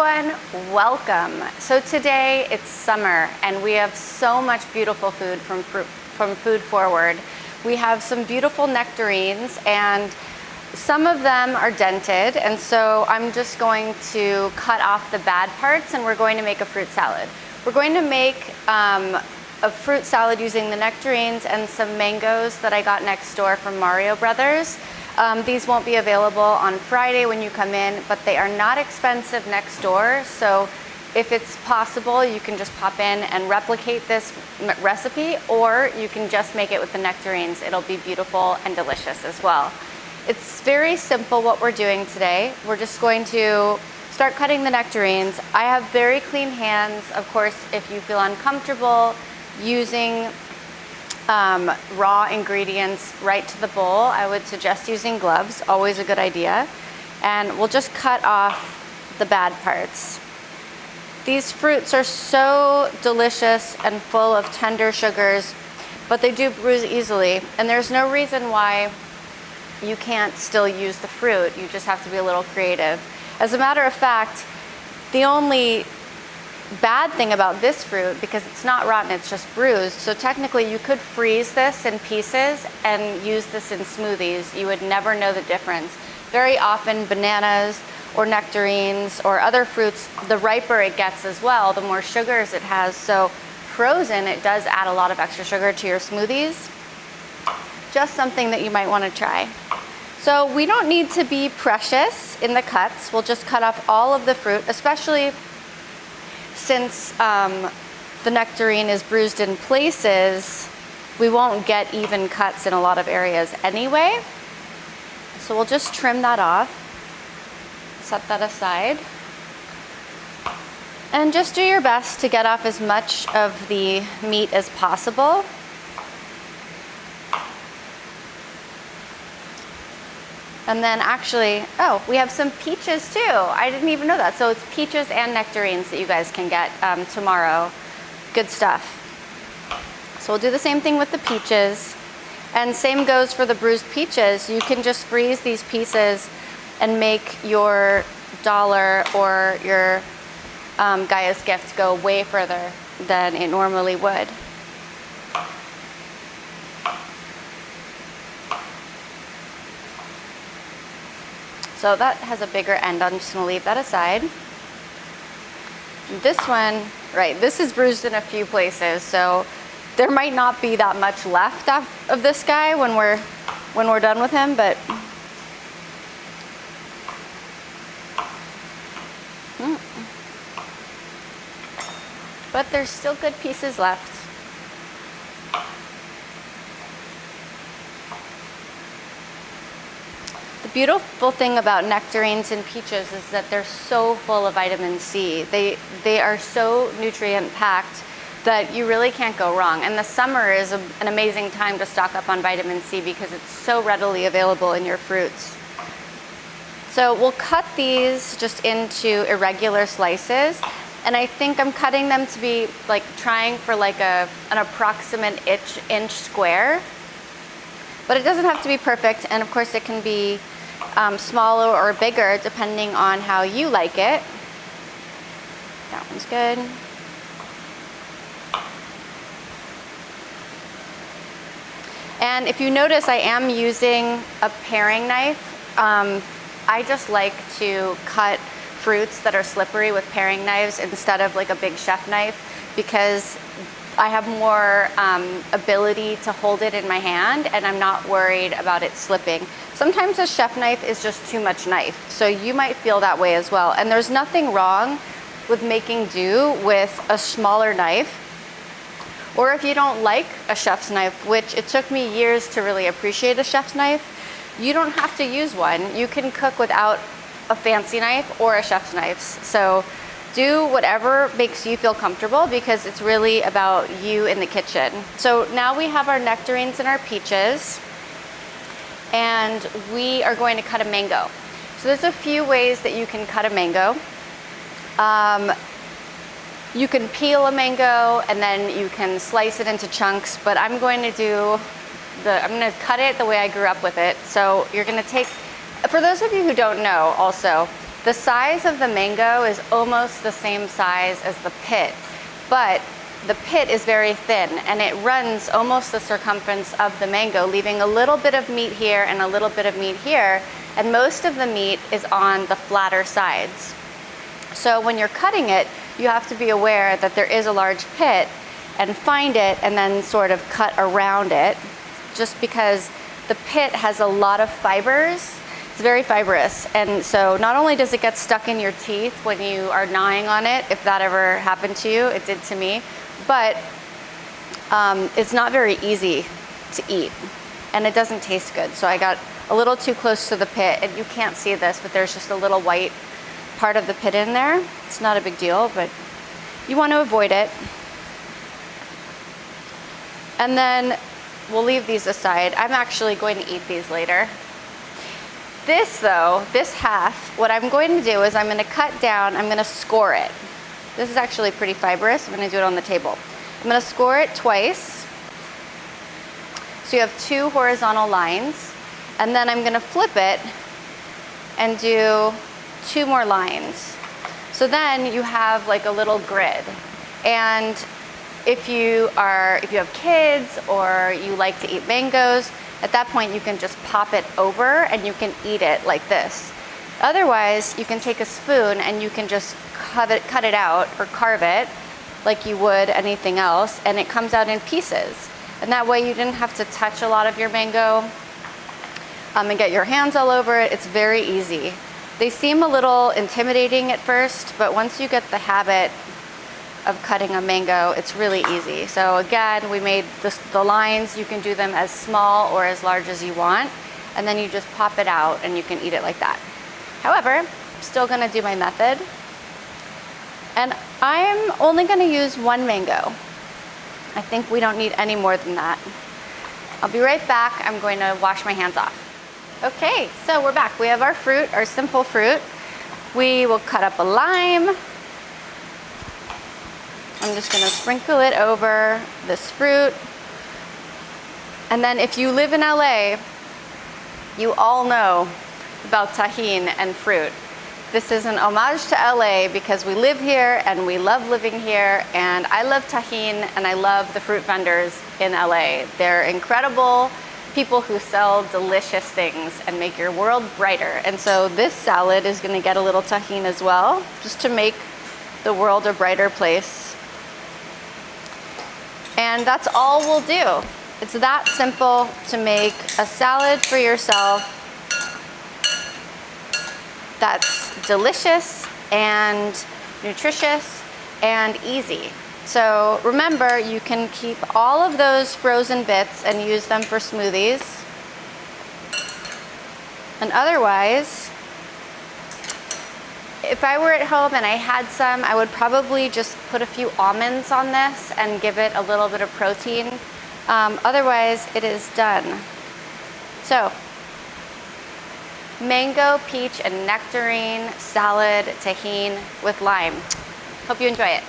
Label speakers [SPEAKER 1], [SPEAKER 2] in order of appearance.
[SPEAKER 1] everyone, welcome. So today it's summer and we have so much beautiful food from Food Forward. We have some beautiful nectarines and some of them are dented, and so I'm just going to cut off the bad parts and we're going to make a fruit salad. We're going to make a fruit salad using the nectarines and some mangoes that I got next door from Mario Brothers. These won't be available on Friday when you come in, but they are not expensive next door. So if it's possible, you can just pop in and replicate this recipe, or you can just make it with the nectarines. It'll be beautiful and delicious as well. It's very simple what we're doing today. We're just going to start cutting the nectarines. I have very clean hands. Of course, if you feel uncomfortable using raw ingredients right to the bowl, I would suggest using gloves, always a good idea. And we'll just cut off the bad parts. These fruits are so delicious and full of tender sugars, but they do bruise easily, and there's no reason why you can't still use the fruit. You just have to be a little creative. As a matter of fact, the only bad thing about this fruit, because it's not rotten, it's just bruised, so technically you could freeze this in pieces and use this in smoothies. You would never know the difference. Very often bananas or nectarines or other fruits, the riper it gets as well, the more sugars it has. So frozen, it does add a lot of extra sugar to your smoothies. Just something that you might want to try. So we don't need to be precious in the cuts. We'll just cut off all of the fruit, especially since the nectarine is bruised in places. We won't get even cuts in a lot of areas anyway. So we'll just trim that off, set that aside, and just do your best to get off as much of the meat as possible. And then actually, oh, we have some peaches too. I didn't even know that. So it's peaches and nectarines that you guys can get tomorrow. Good stuff. So we'll do the same thing with the peaches. And same goes for the bruised peaches. You can just freeze these pieces and make your dollar or your Gaia's gift go way further than it normally would. So that has a bigger end. I'm just gonna leave that aside. This one, right, this is bruised in a few places, so there might not be that much left of this guy when we're done with him, but there's still good pieces left. The beautiful thing about nectarines and peaches is that they're so full of vitamin C. They are so nutrient packed that you really can't go wrong. And the summer is an amazing time to stock up on vitamin C because it's so readily available in your fruits. So we'll cut these just into irregular slices. And I think I'm cutting them to be like trying for like an approximate inch square. But it doesn't have to be perfect. And of course it can be smaller or bigger depending on how you like it. That one's good. And if you notice, I am using a paring knife. I just like to cut fruits that are slippery with paring knives instead of like a big chef knife, because I have more ability to hold it in my hand and I'm not worried about it slipping. Sometimes a chef knife is just too much knife, so you might feel that way as well. And there's nothing wrong with making do with a smaller knife. Or if you don't like a chef's knife, which it took me years to really appreciate a chef's knife, you don't have to use one. You can cook without a fancy knife or a chef's knife. So do whatever makes you feel comfortable, because it's really about you in the kitchen. So now we have our nectarines and our peaches, and we are going to cut a mango. So there's a few ways that you can cut a mango. You can peel a mango and then you can slice it into chunks, but I'm going to cut it the way I grew up with it. So you're going to take, for those of you who don't know also, The size of the mango is almost the same size as the pit, but the pit is very thin and it runs almost the circumference of the mango, leaving a little bit of meat here and a little bit of meat here, and most of the meat is on the flatter sides. So when you're cutting it, you have to be aware that there is a large pit and find it and then sort of cut around it, just because the pit has a lot of fibers. It's very fibrous, and so not only does it get stuck in your teeth when you are gnawing on it, if that ever happened to you, it did to me, but it's not very easy to eat, and it doesn't taste good. So I got a little too close to the pit, and you can't see this, but there's just a little white part of the pit in there. It's not a big deal, but you want to avoid it. And then we'll leave these aside. I'm actually going to eat these later. This though, this half, what I'm going to do is I'm going to cut down, I'm going to score it. This is actually pretty fibrous. I'm going to do it on the table. I'm going to score it twice. So you have 2 horizontal lines. And then I'm going to flip it and do 2 more lines. So then you have like a little grid. And if you have kids or you like to eat mangoes, at that point you can just pop it over and you can eat it like this. Otherwise, you can take a spoon and you can just cut it out or carve it like you would anything else, and it comes out in pieces. And that way you didn't have to touch a lot of your mango and get your hands all over it. It's very easy. They seem a little intimidating at first, but once you get the habit of cutting a mango, it's really easy. So again, we made the lines. You can do them as small or as large as you want, and then you just pop it out and you can eat it like that. However, I'm still gonna do my method, and I'm only gonna use 1 mango. I think we don't need any more than that. I'll be right back. I'm going to wash my hands off. Okay, so we're back. We have our fruit, our simple fruit. We will cut up a lime. I'm just gonna sprinkle it over this fruit. And then if you live in LA, you all know about Tajín and fruit. This is an homage to LA because we live here and we love living here, and I love Tajín and I love the fruit vendors in LA. They're incredible people who sell delicious things and make your world brighter. And so this salad is gonna get a little Tajín as well, just to make the world a brighter place. And that's all we'll do. It's that simple to make a salad for yourself that's delicious and nutritious and easy. So remember, you can keep all of those frozen bits and use them for smoothies. And otherwise, if I were at home and I had some, I would probably just put a few almonds on this and give it a little bit of protein. Otherwise, it is done. So, mango, peach, and nectarine salad Tajín with lime. Hope you enjoy it.